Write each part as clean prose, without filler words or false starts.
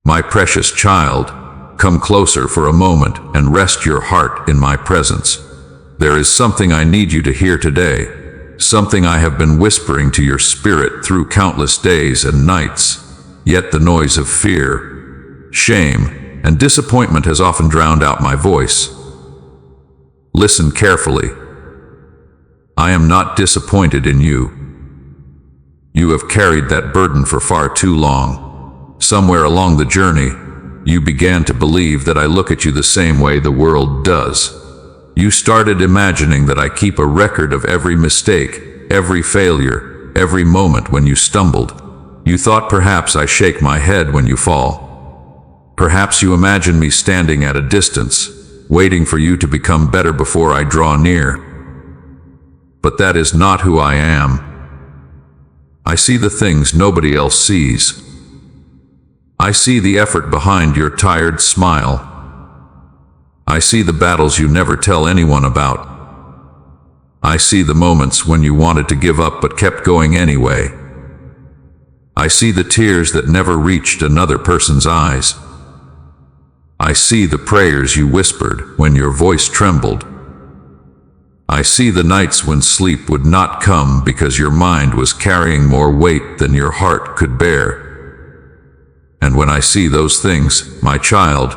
My precious child, come closer for a moment and rest your heart in my presence. There is something I need you to hear today, something I have been whispering to your spirit through countless days and nights. Yet the noise of fear, shame, and disappointment has often drowned out my voice. Listen carefully. I am not disappointed in you. You have carried that burden for far too long. Somewhere along the journey, you began to believe that I look at you the same way the world does. You started imagining that I keep a record of every mistake, every failure, every moment when you stumbled. You thought perhaps I shake my head when you fall. Perhaps you imagine me standing at a distance, waiting for you to become better before I draw near. But that is not who I am. I see the things nobody else sees. I see the effort behind your tired smile. I see the battles you never tell anyone about. I see the moments when you wanted to give up but kept going anyway. I see the tears that never reached another person's eyes. I see the prayers you whispered when your voice trembled. I see the nights when sleep would not come because your mind was carrying more weight than your heart could bear. And when I see those things, my child,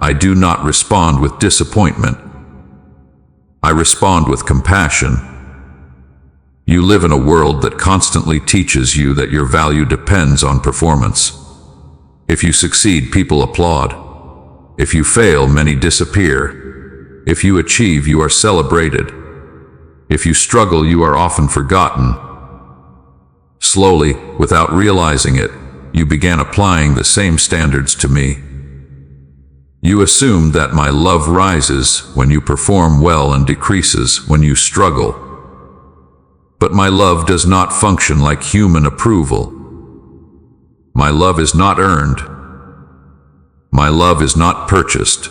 I do not respond with disappointment. I respond with compassion. You live in a world that constantly teaches you that your value depends on performance. If you succeed, people applaud. If you fail, many disappear. If you achieve, you are celebrated. If you struggle, you are often forgotten. Slowly, without realizing it, you began applying the same standards to me. You assumed that my love rises when you perform well and decreases when you struggle. But my love does not function like human approval. My love is not earned. My love is not purchased.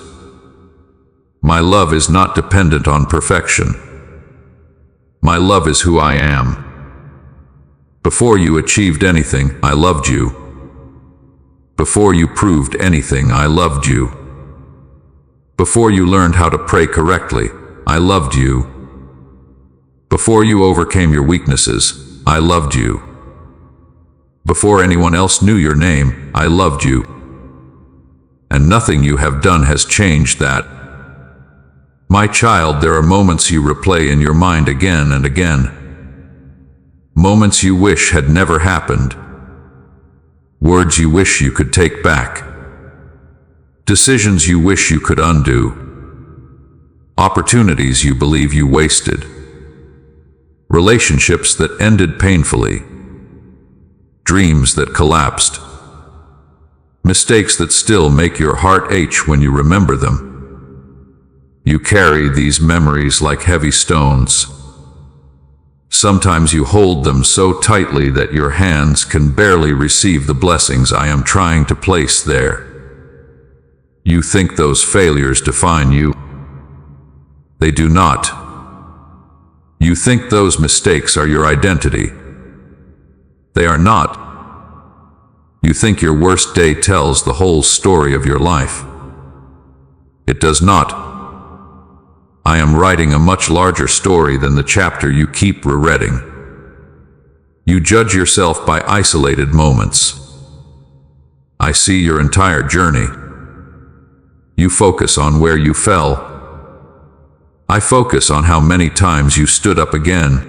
My love is not dependent on perfection. My love is who I am. Before you achieved anything, I loved you. Before you proved anything, I loved you. Before you learned how to pray correctly, I loved you. Before you overcame your weaknesses, I loved you. Before anyone else knew your name, I loved you. And nothing you have done has changed that. My child, there are moments you replay in your mind again and again. Moments you wish had never happened. Words you wish you could take back. Decisions you wish you could undo. Opportunities you believe you wasted. Relationships that ended painfully. Dreams that collapsed. Mistakes that still make your heart ache when you remember them. You carry these memories like heavy stones. Sometimes you hold them so tightly that your hands can barely receive the blessings I am trying to place there. You think those failures define you. They do not. You think those mistakes are your identity. They are not. You think your worst day tells the whole story of your life. It does not. I am writing a much larger story than the chapter you keep rereading. You judge yourself by isolated moments. I see your entire journey. You focus on where you fell. I focus on how many times you stood up again.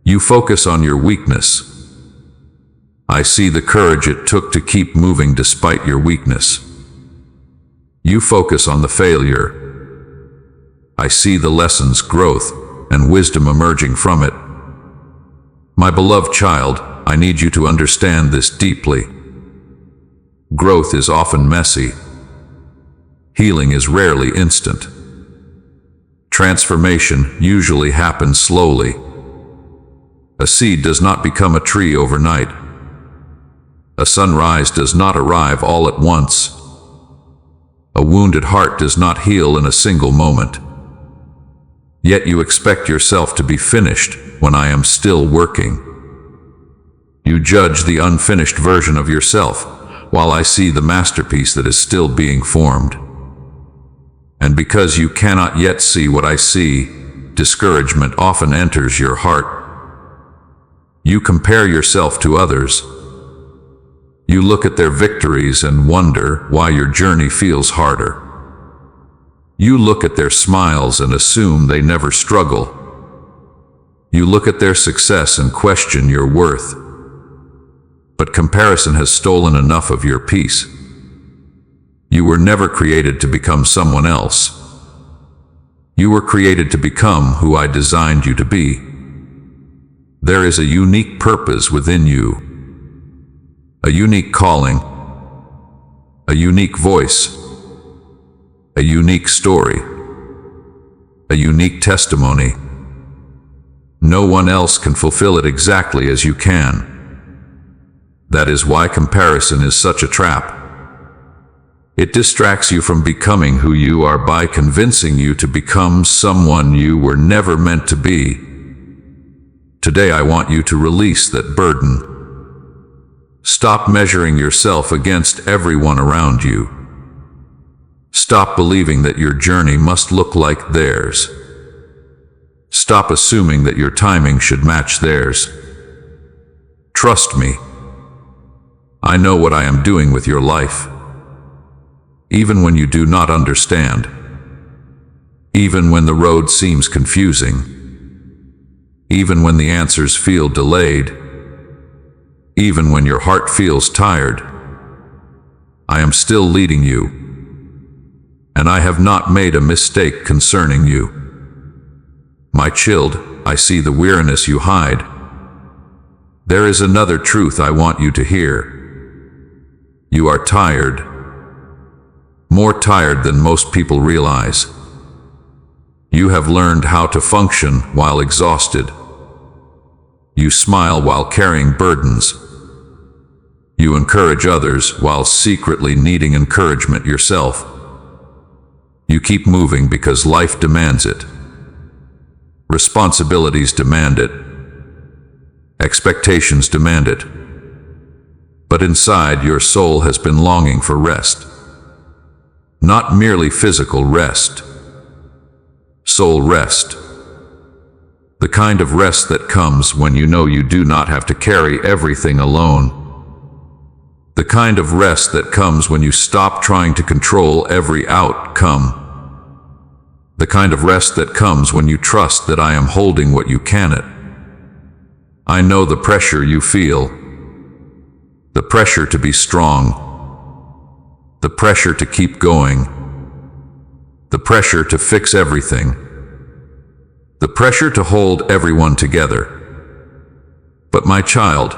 You focus on your weakness. I see the courage it took to keep moving despite your weakness. You focus on the failure. I see the lessons, growth, and wisdom emerging from it. My beloved child, I need you to understand this deeply. Growth is often messy. Healing is rarely instant. Transformation usually happens slowly. A seed does not become a tree overnight. A sunrise does not arrive all at once. A wounded heart does not heal in a single moment. Yet you expect yourself to be finished when I am still working. You judge the unfinished version of yourself, while I see the masterpiece that is still being formed. And because you cannot yet see what I see, discouragement often enters your heart. You compare yourself to others. You look at their victories and wonder why your journey feels harder. You look at their smiles and assume they never struggle. You look at their success and question your worth. But comparison has stolen enough of your peace. You were never created to become someone else. You were created to become who I designed you to be. There is a unique purpose within you, a unique calling, a unique voice, a unique story, a unique testimony. No one else can fulfill it exactly as you can. That is why comparison is such a trap. It distracts you from becoming who you are by convincing you to become someone you were never meant to be. Today I want you to release that burden. Stop measuring yourself against everyone around you. Stop believing that your journey must look like theirs. Stop assuming that your timing should match theirs. Trust me. I know what I am doing with your life. Even when you do not understand. Even when the road seems confusing. Even when the answers feel delayed. Even when your heart feels tired. I am still leading you. And I have not made a mistake concerning you. My child, I see the weariness you hide. There is another truth I want you to hear. You are tired. More tired than most people realize. You have learned how to function while exhausted. You smile while carrying burdens. You encourage others while secretly needing encouragement yourself. You keep moving because life demands it. Responsibilities demand it. Expectations demand it. But inside, your soul has been longing for rest. Not merely physical rest. Soul rest. The kind of rest that comes when you know you do not have to carry everything alone. The kind of rest that comes when you stop trying to control every outcome. The kind of rest that comes when you trust that I am holding what you cannot. I know the pressure you feel. The pressure to be strong. The pressure to keep going. The pressure to fix everything. The pressure to hold everyone together. But my child,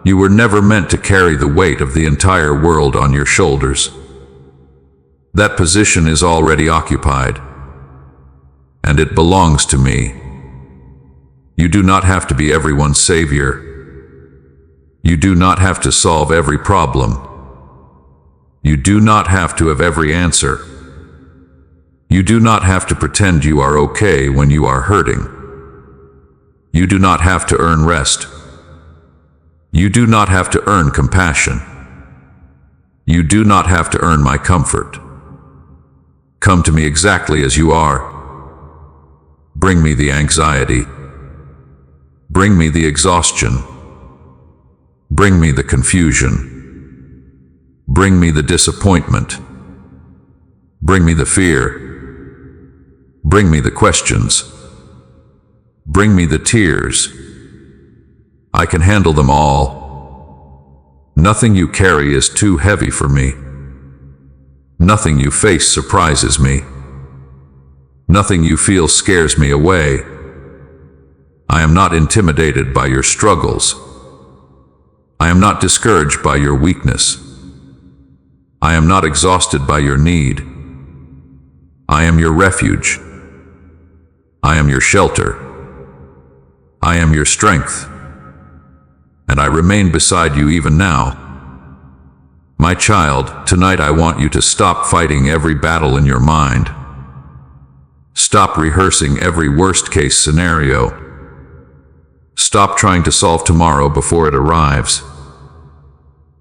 you were never meant to carry the weight of the entire world on your shoulders. That position is already occupied. And it belongs to me. You do not have to be everyone's savior. You do not have to solve every problem. You do not have to have every answer. You do not have to pretend you are okay when you are hurting. You do not have to earn rest. You do not have to earn compassion. You do not have to earn my comfort. Come to me exactly as you are. Bring me the anxiety. Bring me the exhaustion. Bring me the confusion. Bring me the disappointment. Bring me the fear. Bring me the questions. Bring me the tears. I can handle them all. Nothing you carry is too heavy for me. Nothing you face surprises me. Nothing you feel scares me away. I am not intimidated by your struggles. I am not discouraged by your weakness. I am not exhausted by your need. I am your refuge. I am your shelter. I am your strength. And I remain beside you even now. My child, tonight I want you to stop fighting every battle in your mind. Stop rehearsing every worst-case scenario. Stop trying to solve tomorrow before it arrives.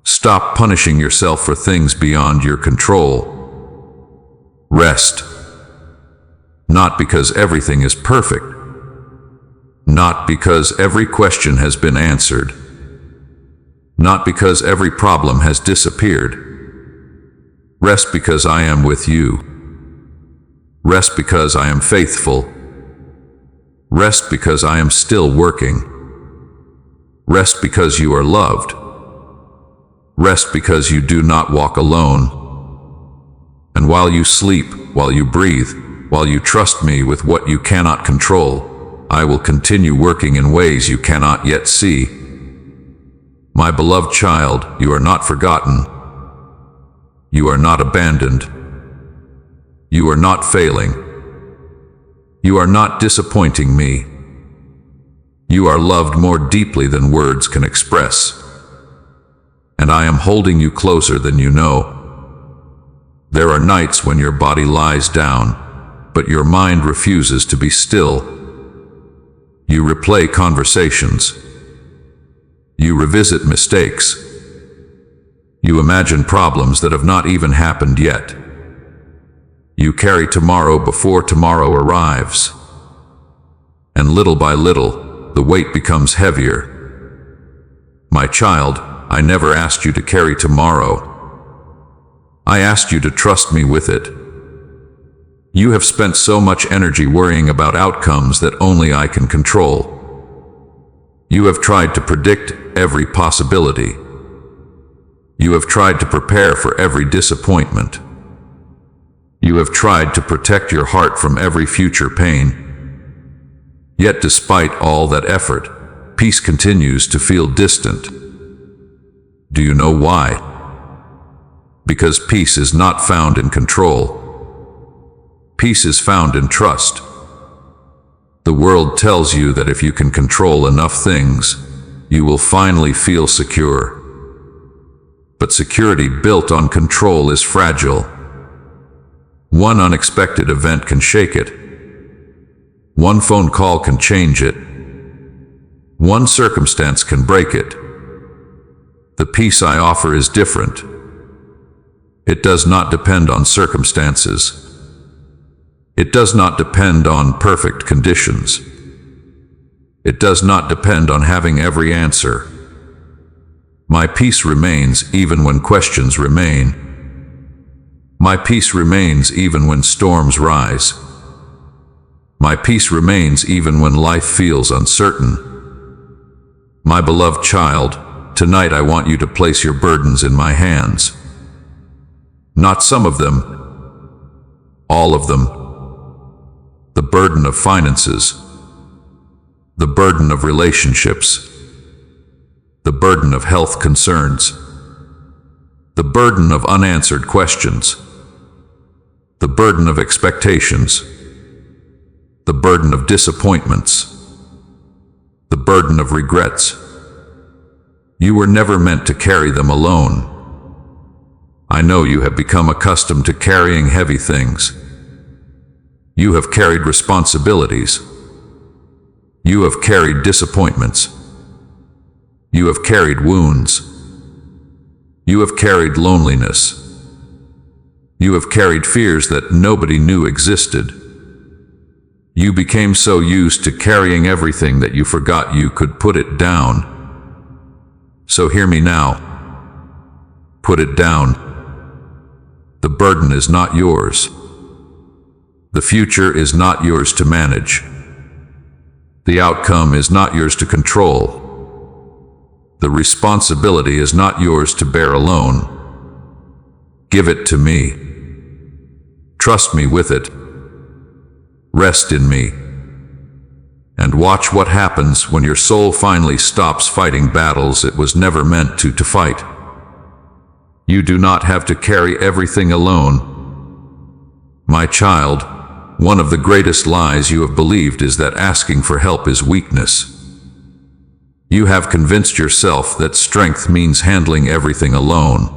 Stop punishing yourself for things beyond your control. Rest. Not because everything is perfect. Not because every question has been answered. Not because every problem has disappeared. Rest because I am with you. Rest because I am faithful. Rest because I am still working. Rest because you are loved. Rest because you do not walk alone. And while you sleep, while you breathe, while you trust me with what you cannot control, I will continue working in ways you cannot yet see. My beloved child, you are not forgotten. You are not abandoned. You are not failing. You are not disappointing me. You are loved more deeply than words can express. And I am holding you closer than you know. There are nights when your body lies down, but your mind refuses to be still. You replay conversations. You revisit mistakes. You imagine problems that have not even happened yet. You carry tomorrow before tomorrow arrives. And little by little, the weight becomes heavier. My child, I never asked you to carry tomorrow. I asked you to trust me with it. You have spent so much energy worrying about outcomes that only I can control. You have tried to predict every possibility. You have tried to prepare for every disappointment. You have tried to protect your heart from every future pain. Yet despite all that effort, peace continues to feel distant. Do you know why? Because peace is not found in control. Peace is found in trust. The world tells you that if you can control enough things, you will finally feel secure. But security built on control is fragile. One unexpected event can shake it. One phone call can change it. One circumstance can break it. The peace I offer is different. It does not depend on circumstances. It does not depend on perfect conditions. It does not depend on having every answer. My peace remains even when questions remain. My peace remains even when storms rise. My peace remains even when life feels uncertain. My beloved child, tonight I want you to place your burdens in my hands. Not some of them, all of them. The burden of finances, the burden of relationships, the burden of health concerns, the burden of unanswered questions, the burden of expectations, the burden of disappointments, the burden of regrets. You were never meant to carry them alone. I know you have become accustomed to carrying heavy things. You have carried responsibilities. You have carried disappointments. You have carried wounds. You have carried loneliness. You have carried fears that nobody knew existed. You became so used to carrying everything that you forgot you could put it down. So hear me now. Put it down. The burden is not yours. The future is not yours to manage. The outcome is not yours to control. The responsibility is not yours to bear alone. Give it to me. Trust me with it. Rest in me. And watch what happens when your soul finally stops fighting battles it was never meant to fight. You do not have to carry everything alone. My child, one of the greatest lies you have believed is that asking for help is weakness. You have convinced yourself that strength means handling everything alone.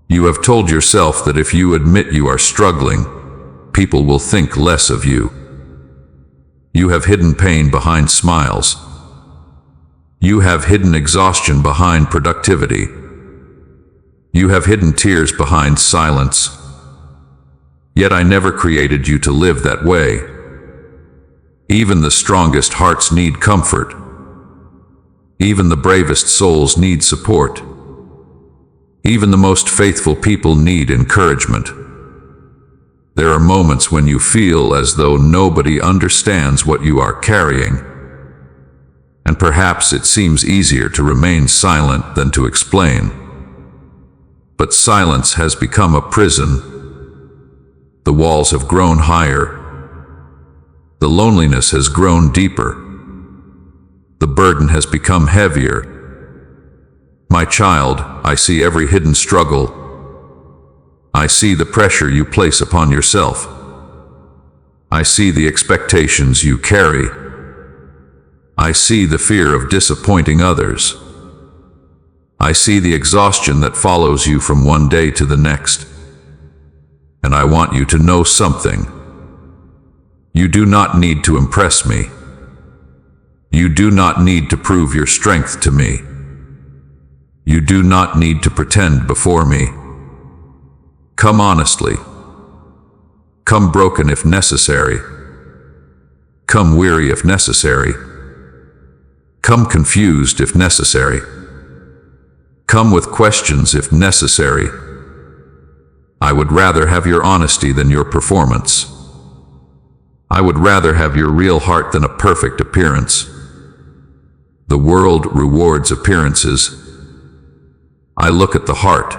You have told yourself that if you admit you are struggling, people will think less of you. You have hidden pain behind smiles. You have hidden exhaustion behind productivity. You have hidden tears behind silence. Yet I never created you to live that way. Even the strongest hearts need comfort. Even the bravest souls need support. Even the most faithful people need encouragement. There are moments when you feel as though nobody understands what you are carrying. And perhaps it seems easier to remain silent than to explain. But silence has become a prison. The walls have grown higher. The loneliness has grown deeper. The burden has become heavier. My child, I see every hidden struggle. I see the pressure you place upon yourself. I see the expectations you carry. I see the fear of disappointing others. I see the exhaustion that follows you from one day to the next. And I want you to know something. You do not need to impress me. You do not need to prove your strength to me. You do not need to pretend before me. Come honestly. Come broken if necessary. Come weary if necessary. Come confused if necessary. Come with questions if necessary. I would rather have your honesty than your performance. I would rather have your real heart than a perfect appearance. The world rewards appearances. I look at the heart.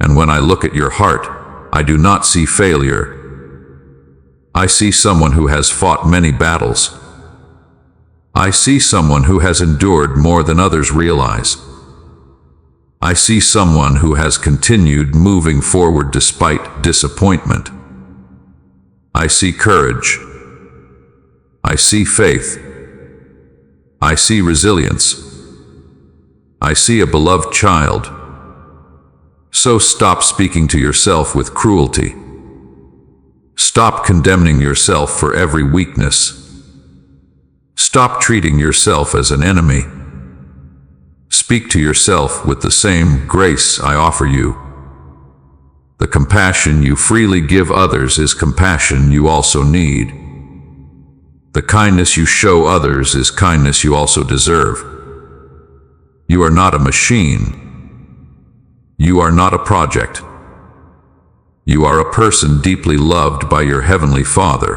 And when I look at your heart, I do not see failure. I see someone who has fought many battles. I see someone who has endured more than others realize. I see someone who has continued moving forward despite disappointment. I see courage. I see faith. I see resilience. I see a beloved child. So stop speaking to yourself with cruelty. Stop condemning yourself for every weakness. Stop treating yourself as an enemy. Speak to yourself with the same grace I offer you. The compassion you freely give others is compassion you also need. The kindness you show others is kindness you also deserve. You are not a machine. You are not a project. You are a person deeply loved by your Heavenly Father.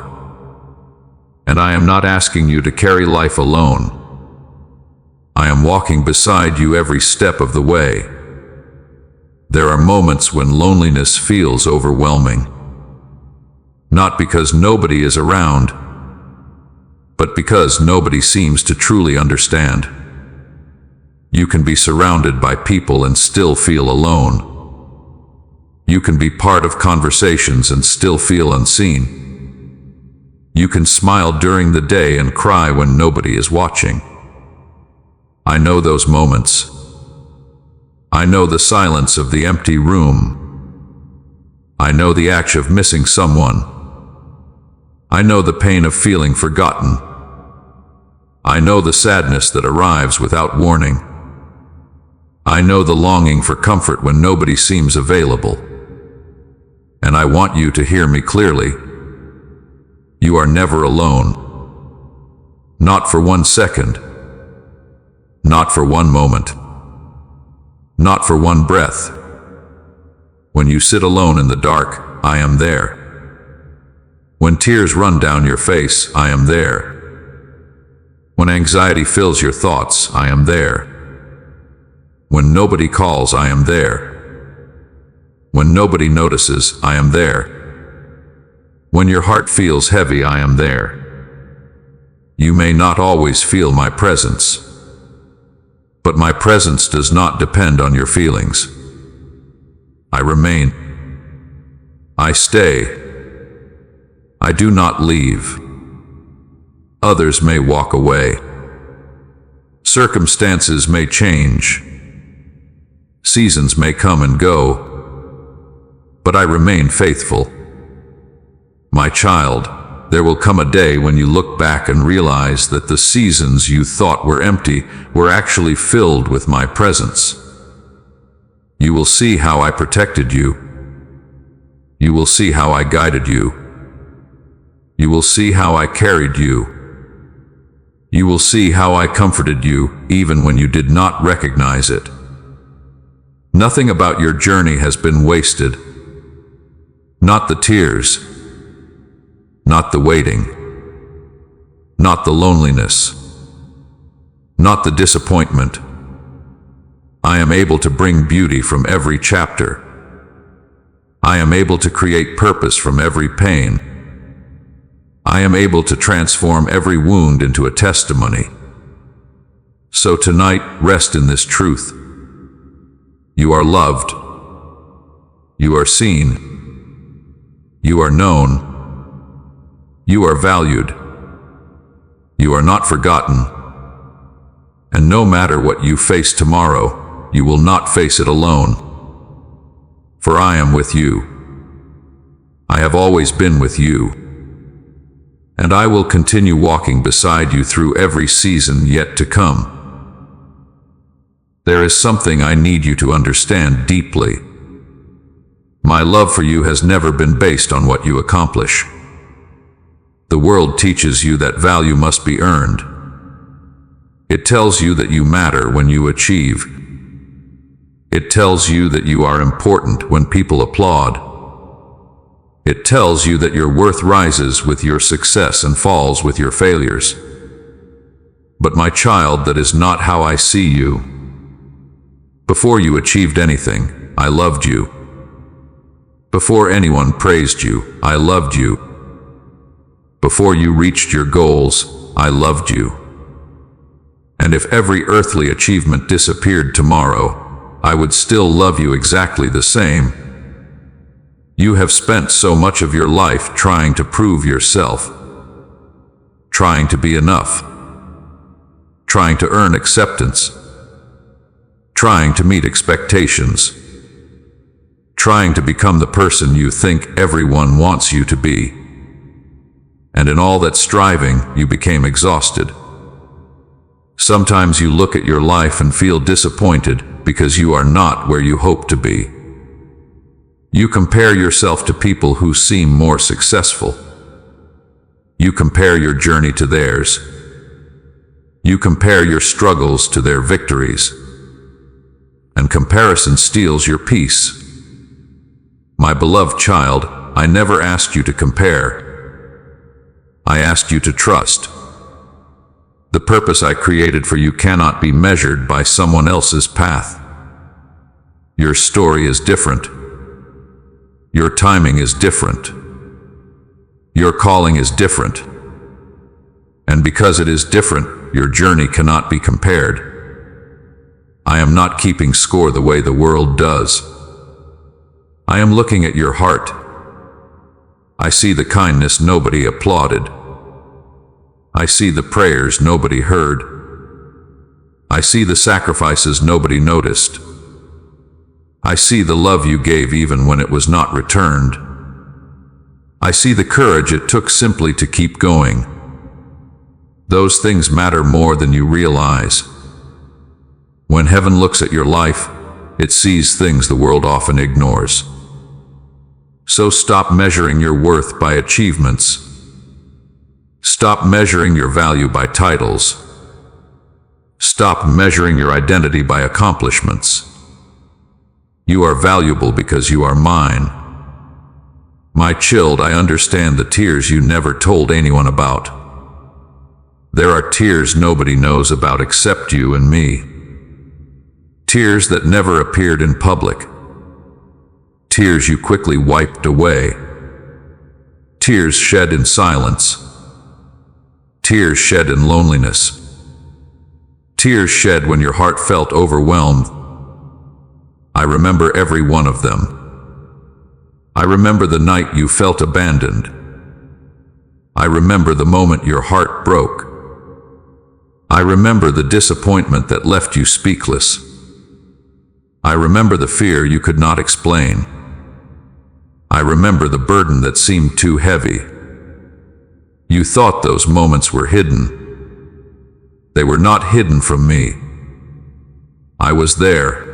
And I am not asking you to carry life alone. I am walking beside you every step of the way. There are moments when loneliness feels overwhelming. Not because nobody is around, but because nobody seems to truly understand. You can be surrounded by people and still feel alone. You can be part of conversations and still feel unseen. You can smile during the day and cry when nobody is watching. I know those moments. I know the silence of the empty room. I know the ache of missing someone. I know the pain of feeling forgotten. I know the sadness that arrives without warning. I know the longing for comfort when nobody seems available. And I want you to hear me clearly. You are never alone. Not for 1 second. Not for 1 moment. Not for 1 breath. When you sit alone in the dark, I am there. When tears run down your face, I am there. When anxiety fills your thoughts, I am there. When nobody calls, I am there. When nobody notices, I am there. When your heart feels heavy, I am there. You may not always feel my presence, but my presence does not depend on your feelings. I remain. I stay. I do not leave. Others may walk away. Circumstances may change. Seasons may come and go. But I remain faithful. My child, there will come a day when you look back and realize that the seasons you thought were empty were actually filled with my presence. You will see how I protected you. You will see how I guided you. You will see how I carried you. You will see how I comforted you, even when you did not recognize it. Nothing about your journey has been wasted. Not the tears, not the waiting, not the loneliness, not the disappointment. I am able to bring beauty from every chapter. I am able to create purpose from every pain. I am able to transform every wound into a testimony. So tonight, rest in this truth. You are loved. You are seen. You are known. You are valued. You are not forgotten. And no matter what you face tomorrow, you will not face it alone. For I am with you. I have always been with you. And I will continue walking beside you through every season yet to come. There is something I need you to understand deeply. My love for you has never been based on what you accomplish. The world teaches you that value must be earned. It tells you that you matter when you achieve. It tells you that you are important when people applaud. It tells you that your worth rises with your success and falls with your failures. But my child, that is not how I see you. Before you achieved anything, I loved you. Before anyone praised you, I loved you. Before you reached your goals, I loved you. And if every earthly achievement disappeared tomorrow, I would still love you exactly the same. You have spent so much of your life trying to prove yourself, trying to be enough, trying to earn acceptance, trying to meet expectations, trying to become the person you think everyone wants you to be. And in all that striving, you became exhausted. Sometimes you look at your life and feel disappointed because you are not where you hope to be. You compare yourself to people who seem more successful. You compare your journey to theirs. You compare your struggles to their victories. And comparison steals your peace. My beloved child, I never asked you to compare. I asked you to trust. The purpose I created for you cannot be measured by someone else's path. Your story is different. Your timing is different. Your calling is different. And because it is different, your journey cannot be compared. I am not keeping score the way the world does. I am looking at your heart. I see the kindness nobody applauded. I see the prayers nobody heard. I see the sacrifices nobody noticed. I see the love you gave even when it was not returned. I see the courage it took simply to keep going. Those things matter more than you realize. When heaven looks at your life, it sees things the world often ignores. So stop measuring your worth by achievements. Stop measuring your value by titles. Stop measuring your identity by accomplishments. You are valuable because you are mine. My child, I understand the tears you never told anyone about. There are tears nobody knows about except you and me. Tears that never appeared in public. Tears you quickly wiped away. Tears shed in silence. Tears shed in loneliness. Tears shed when your heart felt overwhelmed. I remember every one of them. I remember the night you felt abandoned. I remember the moment your heart broke. I remember the disappointment that left you speechless. I remember the fear you could not explain. I remember the burden that seemed too heavy. You thought those moments were hidden. They were not hidden from me. I was there.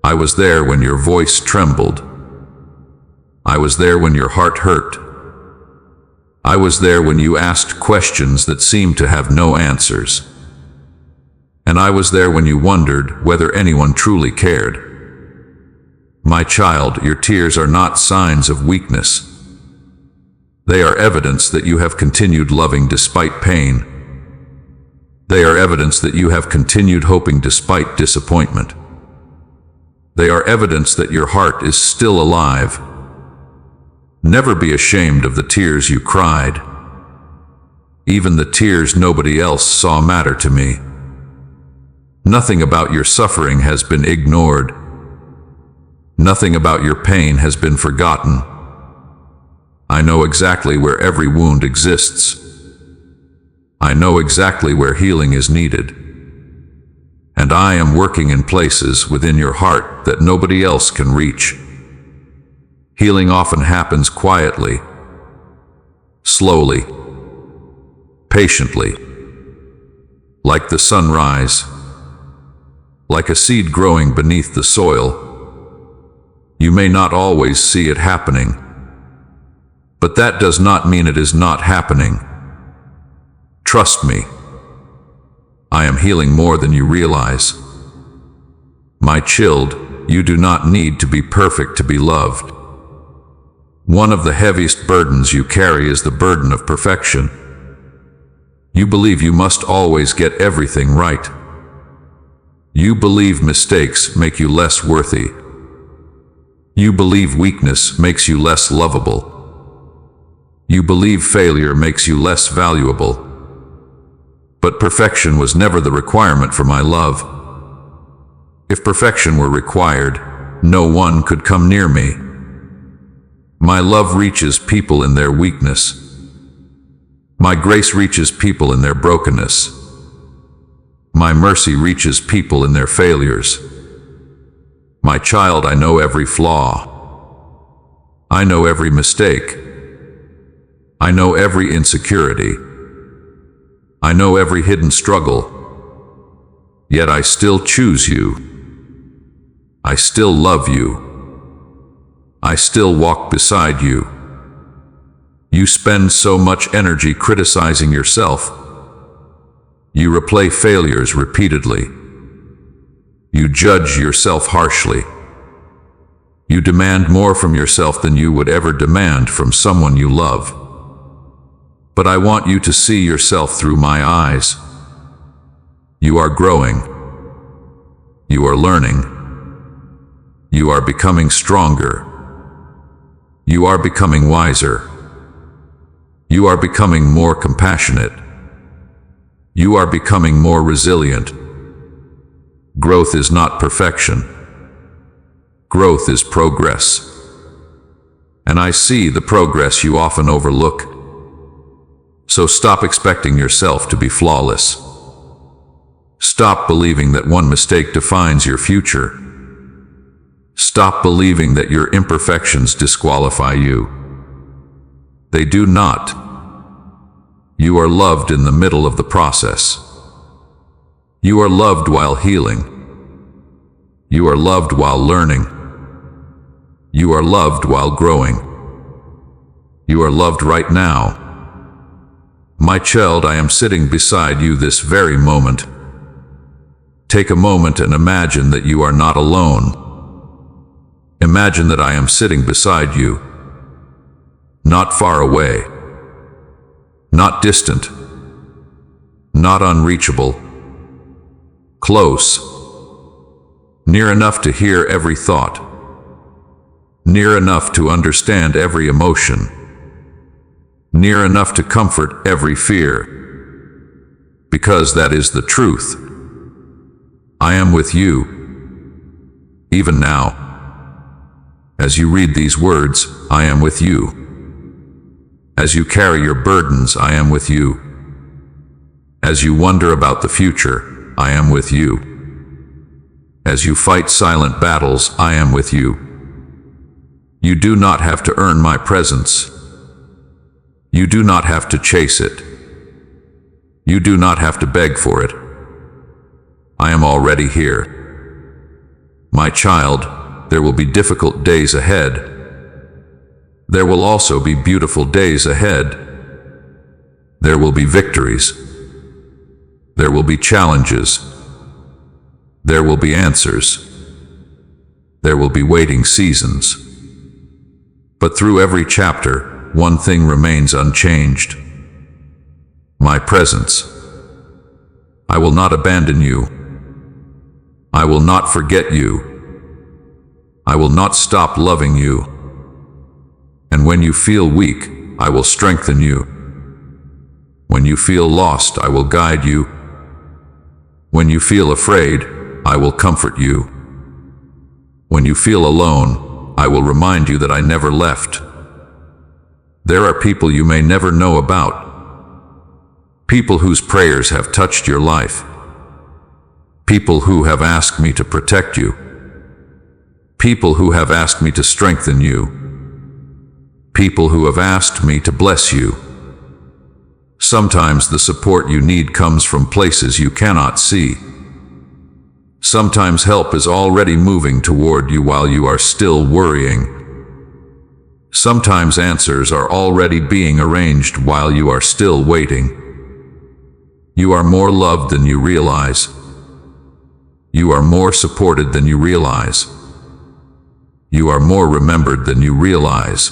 I was there when your voice trembled. I was there when your heart hurt. I was there when you asked questions that seemed to have no answers. And I was there when you wondered whether anyone truly cared. My child, your tears are not signs of weakness. They are evidence that you have continued loving despite pain. They are evidence that you have continued hoping despite disappointment. They are evidence that your heart is still alive. Never be ashamed of the tears you cried. Even the tears nobody else saw matter to me. Nothing about your suffering has been ignored. Nothing about your pain has been forgotten. I know exactly where every wound exists. I know exactly where healing is needed. And I am working in places within your heart that nobody else can reach. Healing often happens quietly, slowly, patiently, like the sunrise, like a seed growing beneath the soil. You may not always see it happening, but that does not mean it is not happening. Trust me, I am healing more than you realize. My child, you do not need to be perfect to be loved. One of the heaviest burdens you carry is the burden of perfection. You believe you must always get everything right. You believe mistakes make you less worthy. You believe weakness makes you less lovable. You believe failure makes you less valuable. But perfection was never the requirement for my love. If perfection were required, no one could come near me. My love reaches people in their weakness. My grace reaches people in their brokenness. My mercy reaches people in their failures. My child, I know every flaw. I know every mistake. I know every insecurity. I know every hidden struggle. Yet I still choose you. I still love you. I still walk beside you. You spend so much energy criticizing yourself. You replay failures repeatedly. You judge yourself harshly. You demand more from yourself than you would ever demand from someone you love. But I want you to see yourself through my eyes. You are growing. You are learning. You are becoming stronger. You are becoming wiser. You are becoming more compassionate. You are becoming more resilient. Growth is not perfection. Growth is progress. And I see the progress you often overlook. So stop expecting yourself to be flawless. Stop believing that one mistake defines your future. Stop believing that your imperfections disqualify you. They do not. You are loved in the middle of the process. You are loved while healing. You are loved while learning. You are loved while growing. You are loved right now. My child, I am sitting beside you this very moment. Take a moment and imagine that you are not alone. Imagine that I am sitting beside you. Not far away. Not distant. Not unreachable. Close. Near enough to hear every thought. Near enough to understand every emotion. Near enough to comfort every fear. Because that is the truth. I am with you. Even now. As you read these words, I am with you. As you carry your burdens, I am with you. As you wonder about the future, I am with you. As you fight silent battles, I am with you. You do not have to earn my presence. You do not have to chase it. You do not have to beg for it. I am already here. My child, there will be difficult days ahead. There will also be beautiful days ahead. There will be victories. There will be challenges. There will be answers. There will be waiting seasons. But through every chapter, one thing remains unchanged: my presence. I will not abandon you. I will not forget you. I will not stop loving you. And when you feel weak, I will strengthen you. When you feel lost, I will guide you. When you feel afraid, I will comfort you. When you feel alone, I will remind you that I never left. There are people you may never know about. People whose prayers have touched your life. People who have asked me to protect you. People who have asked me to strengthen you. People who have asked me to bless you. Sometimes the support you need comes from places you cannot see. Sometimes help is already moving toward you while you are still worrying. Sometimes answers are already being arranged while you are still waiting. You are more loved than you realize. You are more supported than you realize. You are more remembered than you realize.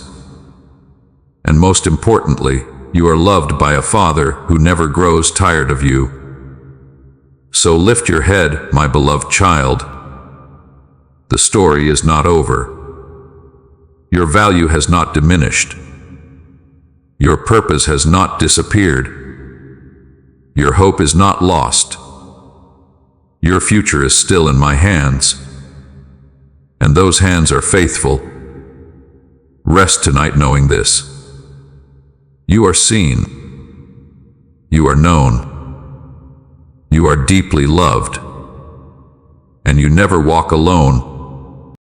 And most importantly, you are loved by a Father who never grows tired of you. So lift your head, my beloved child. The story is not over. Your value has not diminished. Your purpose has not disappeared. Your hope is not lost. Your future is still in my hands, and those hands are faithful. Rest tonight knowing this. You are seen. You are known. You are deeply loved. And you never walk alone.